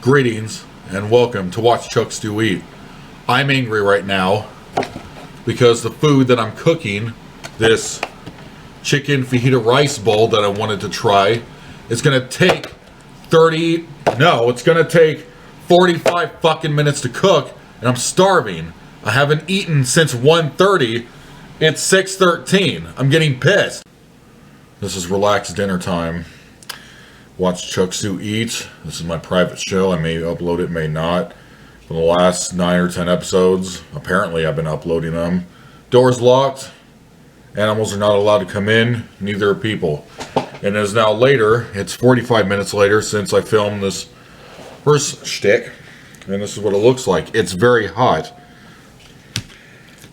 Greetings and welcome to Watch Chucks Do Eat. I'm angry right now because the food that I'm cooking, this chicken fajita rice bowl that I wanted to try, is going to take it's going to take 45 fucking minutes to cook, and I'm starving. I haven't eaten since 1:30. It's 6:13. I'm getting pissed. This is relaxed dinner time. Watch Chucks Do Eat. This is my private show. I may upload it, may not. For the last 9 or 10 episodes, apparently I've been uploading them. Doors locked. Animals are not allowed to come in. Neither are people. And as now later, it's 45 minutes later since I filmed this first shtick. And this is what it looks like. It's very hot.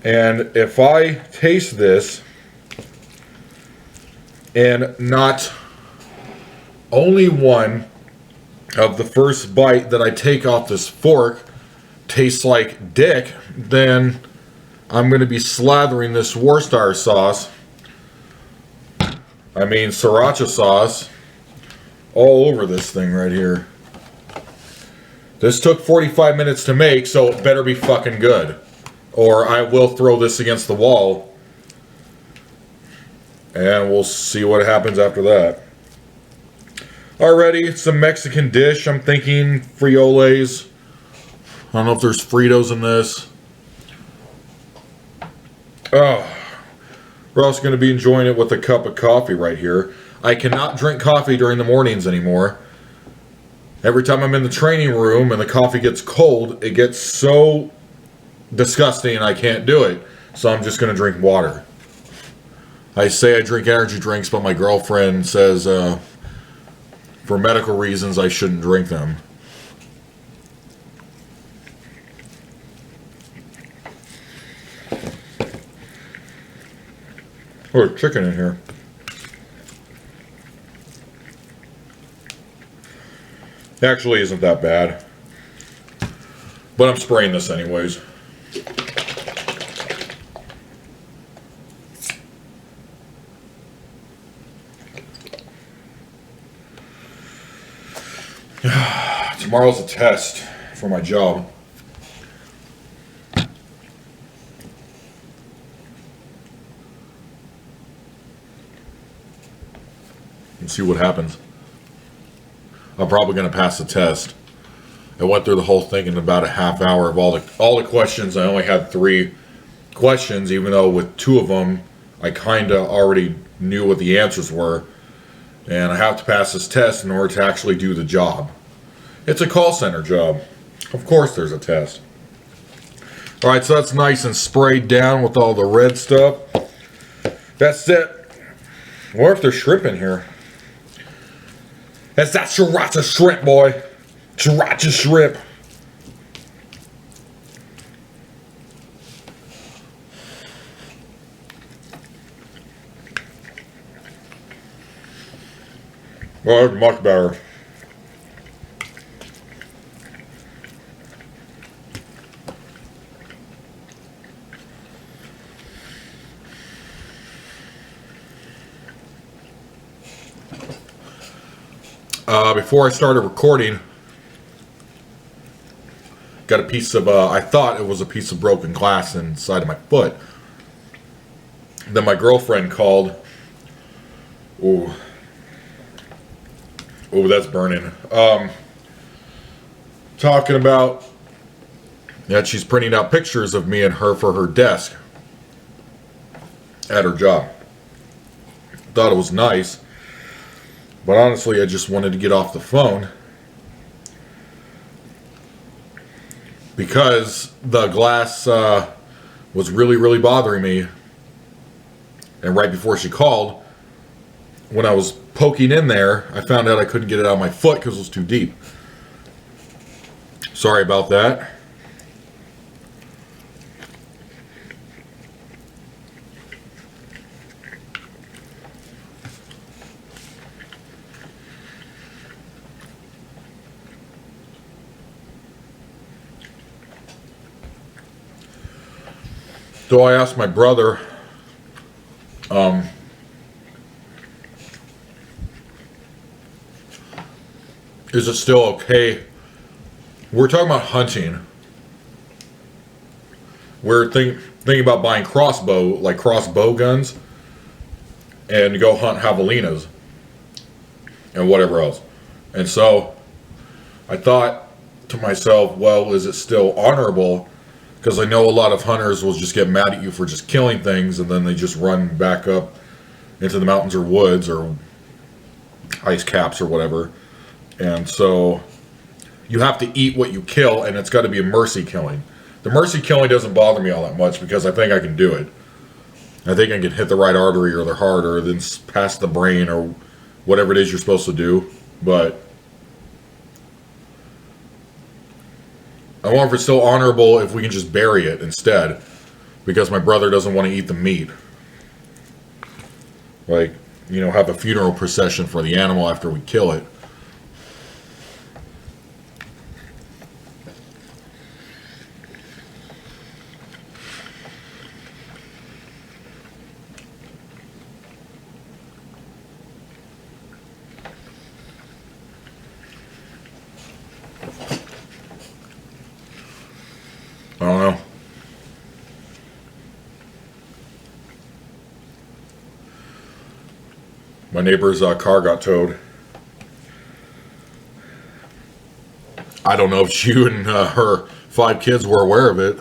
And if I taste this and not only one of the first bite that I take off this fork tastes like dick, then I'm going to be slathering this Worcestershire sauce, sriracha sauce, all over this thing right here. This took 45 minutes to make, so it better be fucking good, or I will throw this against the wall, and we'll see what happens after that. Alrighty, it's a Mexican dish. I'm thinking frioles. I don't know if there's Fritos in this. Oh, we're also going to be enjoying it with a cup of coffee right here. I cannot drink coffee during the mornings anymore. Every time I'm in the training room and the coffee gets cold, it gets so disgusting I can't do it. So I'm just going to drink water. I say I drink energy drinks, but my girlfriend says for medical reasons I shouldn't drink them. Oh, there's chicken in here. It actually isn't that bad. But I'm spraying this anyways. Tomorrow's a test for my job. And see what happens. I'm probably going to pass the test. I went through the whole thing in about a half hour of all the questions. I only had 3 questions, even though with 2 of them I kind of already knew what the answers were. And I have to pass this test in order to actually do the job. It's a call center job. Of course there's a test. Alright, so that's nice and sprayed down with all the red stuff. That's it. What if there's shrimp in here? That's that sriracha shrimp, boy. Sriracha shrimp. Well, that's much better. Before I started recording, got a piece of, I thought it was a piece of broken glass inside of my foot. Then my girlfriend called. Ooh, that's burning. Talking about that she's printing out pictures of me and her for her desk at her job. Thought it was nice. But honestly, I just wanted to get off the phone because the glass was really, really bothering me. And right before she called, when I was poking in there, I found out I couldn't get it out of my foot because it was too deep. Sorry about that. So I asked my brother, is it still okay we're talking about hunting. We're thinking about buying crossbow guns, and go hunt javelinas and whatever else. And so I thought to myself, well, is it still honorable? Because I know a lot of hunters will just get mad at you for just killing things, and then they just run back up into the mountains or woods or ice caps or whatever. And so you have to eat what you kill, and it's got to be a mercy killing. The mercy killing doesn't bother me all that much because I think I can do it. I think I can hit the right artery or the heart or then past the brain or whatever it is you're supposed to do. But I wonder if it's still honorable if we can just bury it instead, because my brother doesn't want to eat the meat. Like, have a funeral procession for the animal after we kill it. I don't know. My neighbor's car got towed. I don't know if you and her 5 kids were aware of it.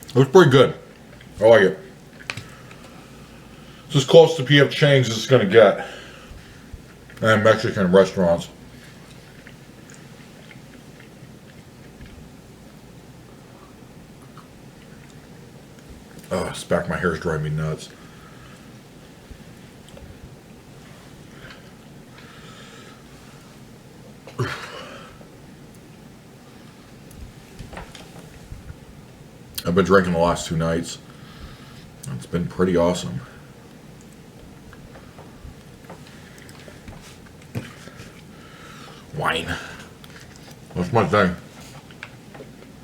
It was pretty good. I like it. It's as close to P.F. Chang's as it's going to get. And Mexican restaurants. Oh, this back of my hair is driving me nuts. I've been drinking the last 2 nights. It's been pretty awesome. Wine. That's my thing.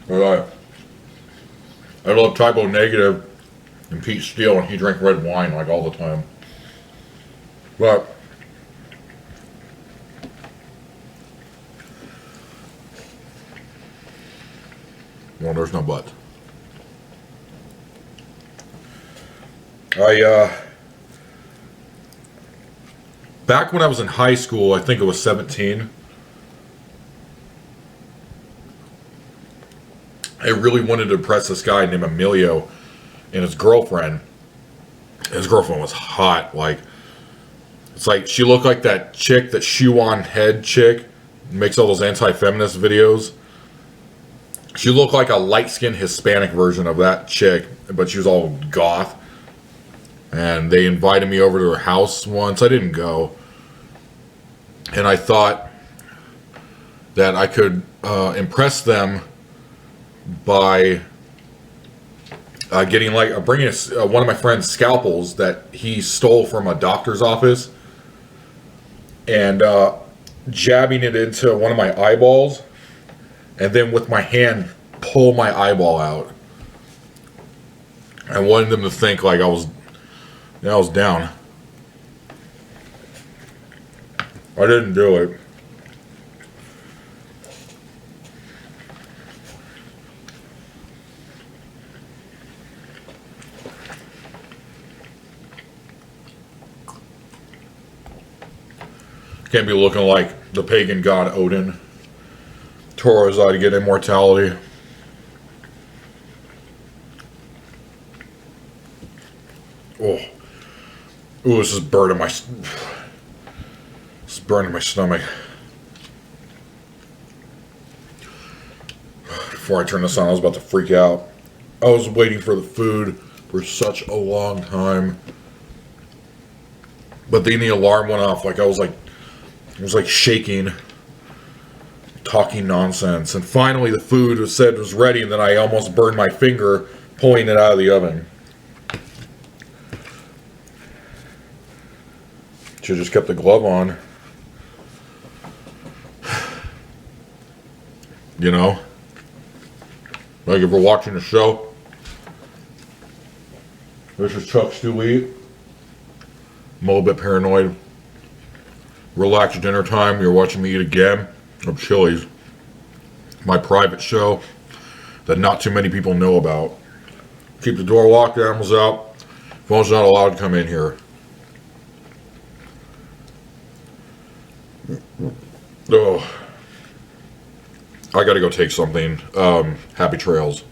I love Typo Negative and Pete Steele, and he drank red wine like all the time. But well, there's no but. Back when I was in high school, I think it was 17, I really wanted to impress this guy named Emilio and his girlfriend. His girlfriend was hot. It's like she looked like that chick, that shoe on head chick, makes all those anti-feminist videos. She looked like a light-skinned Hispanic version of that chick, but she was all goth. And they invited me over to her house once. I didn't go. And I thought that I could impress them by bringing one of my friend's scalpels that he stole from a doctor's office and jabbing it into one of my eyeballs, and then with my hand pull my eyeball out. I wanted them to think like I was down. I didn't do it. Can't be looking like the pagan god Odin. Tore his eye to get immortality. Oh. Ooh, this is burning my stomach. Before I turned this on, I was about to freak out. I was waiting for the food for such a long time. But then the alarm went off. I was shaking, talking nonsense. And finally the food was ready, and then I almost burned my finger pulling it out of the oven. Should have just kept the glove on. You know? Thank you for watching the show. This is Chuck's to Eat. I'm a little bit paranoid. Relax dinner time. You're watching me eat again of Chili's. My private show that not too many people know about. Keep the door locked, animals out. Phone's not allowed to come in here. Oh. I gotta go take something. Happy trails.